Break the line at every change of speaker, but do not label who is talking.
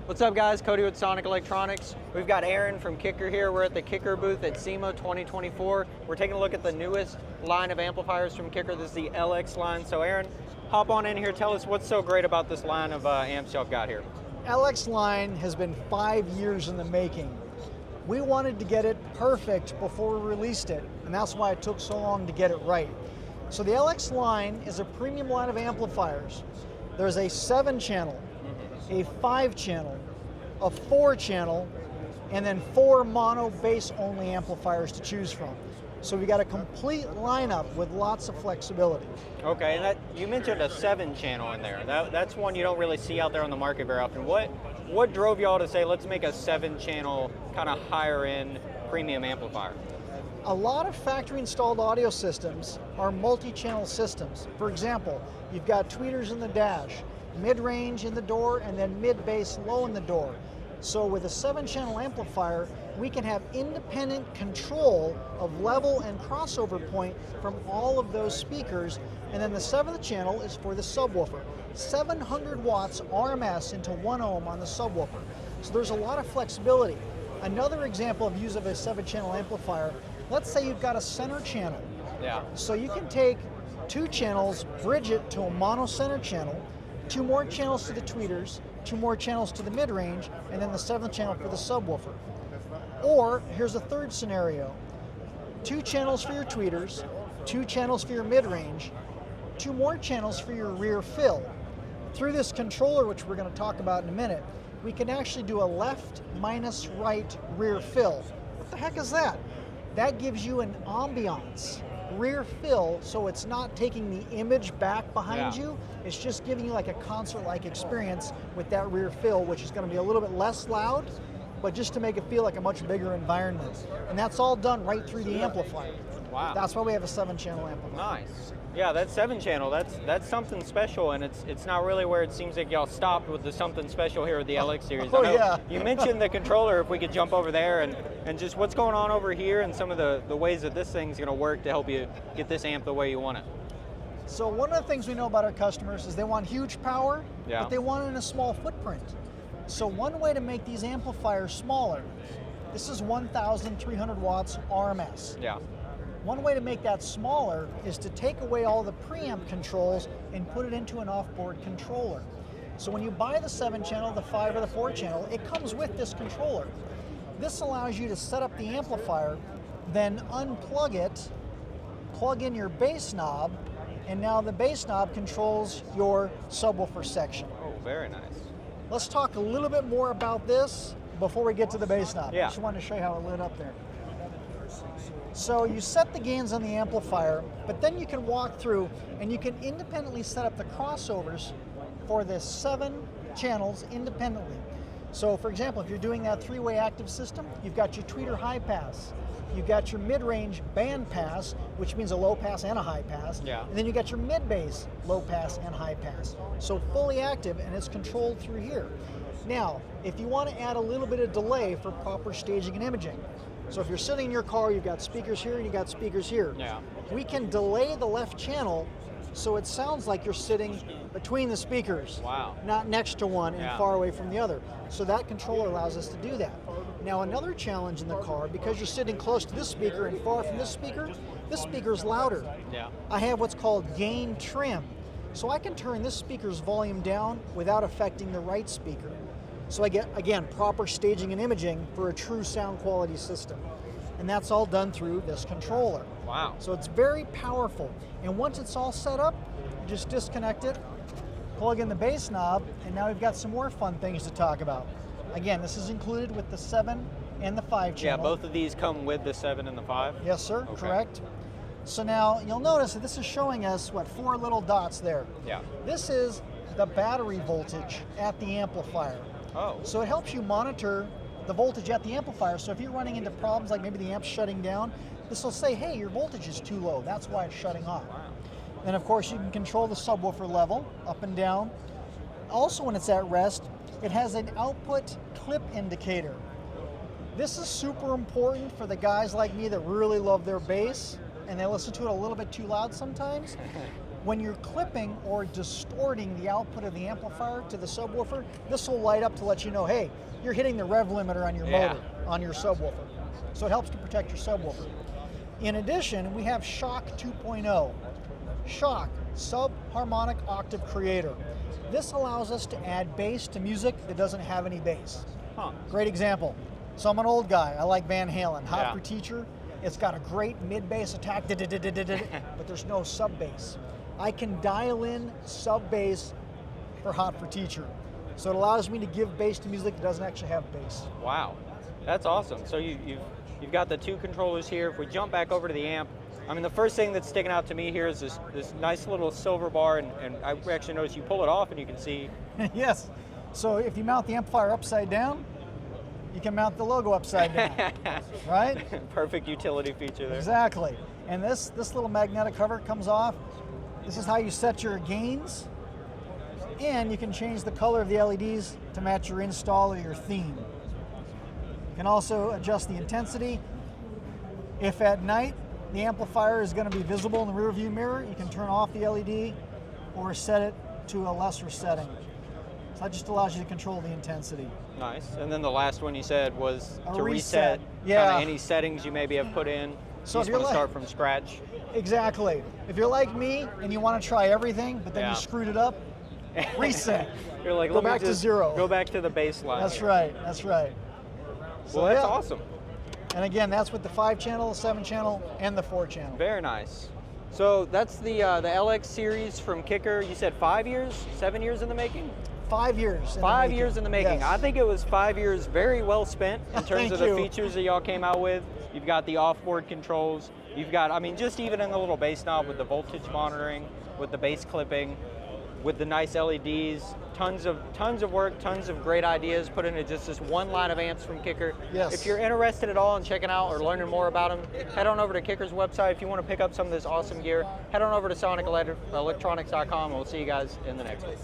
What's up guys, Cody with Sonic Electronics. We've got Aaron from Kicker here. We're at the Kicker booth at SEMA 2024. We're taking a look at the newest line of amplifiers from Kicker. This is the LX line. So Aaron, hop on in here, tell us what's so great about this line of amps y'all got here.
LX line has been 5 years in the making. We wanted to get it perfect before we released it, and that's why it took so long to get it right. So the LX line is a premium line of amplifiers. There's a 7-channel, a 5-channel, a 4-channel, and then 4 mono bass only amplifiers to choose from. So we got a complete lineup with lots of flexibility.
Okay, and you mentioned a 7-channel in there. That's one you don't really see out there on the market very often. What drove y'all to say, let's make a 7-channel kind of higher end premium amplifier?
A lot of factory installed audio systems are multi-channel systems. For example, you've got tweeters in the dash, mid-range in the door, and then mid-bass low in the door. So with a 7-channel amplifier, we can have independent control of level and crossover point from all of those speakers, and then the 7th channel is for the subwoofer. 700 watts RMS into 1 ohm on the subwoofer. So there's a lot of flexibility. Another example of use of a 7-channel amplifier, let's say you've got a center channel.
Yeah.
So you can take 2 channels, bridge it to a mono center channel, 2 more channels to the tweeters, 2 more channels to the mid-range, and then the 7th channel for the subwoofer. Or, here's a third scenario. 2 channels for your tweeters, 2 channels for your mid-range, 2 more channels for your rear fill. Through this controller, which we're going to talk about in a minute, we can actually do a left minus right rear fill. What the heck is that? That gives you an ambiance rear fill, so it's not taking the image back behind you. It's just giving you like a concert-like experience with that rear fill, which is going to be a little bit less loud, but just to make it feel like a much bigger environment. And that's all done right through the amplifier.
Wow.
That's why we have a 7-channel amplifier.
Nice. Yeah, that 7-channel, that's something special, and it's not really where it seems like y'all stopped with the something special here with the LX series.
Oh, yeah.
You mentioned the controller, if we could jump over there, and just what's going on over here and some of the ways that this thing's going to work to help you get this amp the way you want it.
So one of the things we know about our customers is they want huge power, but they want it in a small footprint. So one way to make these amplifiers smaller, this is 1,300 watts RMS.
Yeah.
One way to make that smaller is to take away all the preamp controls and put it into an off-board controller. So when you buy the 7-channel, the 5 or the 4-channel, it comes with this controller. This allows you to set up the amplifier, then unplug it, plug in your bass knob, and now the bass knob controls your subwoofer section.
Oh, very nice.
Let's talk a little bit more about this before we get to the bass knob.
Yeah.
I just wanted to show you how it lit up there. So you set the gains on the amplifier, but then you can walk through and you can independently set up the crossovers for the 7 channels independently. So for example, if you're doing that 3-way active system, you've got your tweeter high pass, you've got your mid-range band pass, which means a low pass and a high pass, and then you got your mid-bass low pass and high pass. So fully active, and it's controlled through here. Now, if you want to add a little bit of delay for proper staging and imaging, so if you're sitting in your car, you've got speakers here and you've got speakers here.
Yeah.
We can delay the left channel so it sounds like you're sitting between the speakers.
Wow.
Not next to one and far away from the other. So that controller allows us to do that. Now another challenge in the car, because you're sitting close to this speaker and far from this speaker is louder.
Yeah.
I have what's called gain trim. So I can turn this speaker's volume down without affecting the right speaker. So I get, again, proper staging and imaging for a true sound quality system. And that's all done through this controller.
Wow.
So it's very powerful. And once it's all set up, you just disconnect it, plug in the bass knob, and now we've got some more fun things to talk about. Again, this is included with the 7 and the 5 channel.
Yeah, both of these come with the 7 and the 5?
Yes, sir,
okay.
Correct. So now you'll notice that this is showing us, 4 little dots there.
Yeah.
This is the battery voltage at the amplifier.
Oh.
So it helps you monitor the voltage at the amplifier. So if you're running into problems like maybe the amp's shutting down, this will say, hey, your voltage is too low. That's why it's shutting off.
Wow.
And of course you can control the subwoofer level up and down. Also when it's at rest, it has an output clip indicator. This is super important for the guys like me that really love their bass and they listen to it a little bit too loud sometimes. When you're clipping or distorting the output of the amplifier to the subwoofer, this will light up to let you know, hey, you're hitting the rev limiter on your motor, on your subwoofer. So it helps to protect your subwoofer. In addition, we have SHOC 2.0. SHOC, Sub-Harmonic Octave Creator. This allows us to add bass to music that doesn't have any bass. Great example. So I'm an old guy, I like Van Halen. Hot for Teacher, it's got a great mid-bass attack, but there's no sub-bass. I can dial in sub-bass for Hot for Teacher. So it allows me to give bass to music that doesn't actually have bass.
Wow, that's awesome. So you've got the two controllers here. If we jump back over to the amp, I mean, the first thing that's sticking out to me here is this nice little silver bar, and I actually noticed you pull it off and you can see.
Yes, so if you mount the amplifier upside down, you can mount the logo upside down, right?
Perfect utility feature there.
Exactly, and this little magnetic cover comes off. This is how you set your gains, and you can change the color of the LEDs to match your install or your theme. You can also adjust the intensity. If at night the amplifier is going to be visible in the rear view mirror, you can turn off the LED or set it to a lesser setting. So that just allows you to control the intensity.
Nice. And then the last one you said was to reset any settings you maybe have put in. So you just want to start from scratch.
Exactly. If you're like me and you want to try everything, but then you screwed it up, reset.
You're like,
go back to zero.
Go back to the baseline.
That's right. That's right. So,
well, that's awesome.
And again, that's with the 5-channel, 7-channel, and the 4-channel.
Very nice. So that's the LX series from Kicker. You said 5 years, 7 years in the making?
5 years.
5 years in the making.
Yes.
I think it was 5 years very well spent in terms of the features that y'all came out with. You've got the off-board controls. You've got, I mean, just even in the little bass knob with the voltage monitoring, with the bass clipping, with the nice LEDs, tons of work, tons of great ideas put into just this one line of amps from Kicker.
Yes.
If you're interested at all in checking out or learning more about them, head on over to Kicker's website. If you want to pick up some of this awesome gear, head on over to sonicelectronics.com, and we'll see you guys in the next one.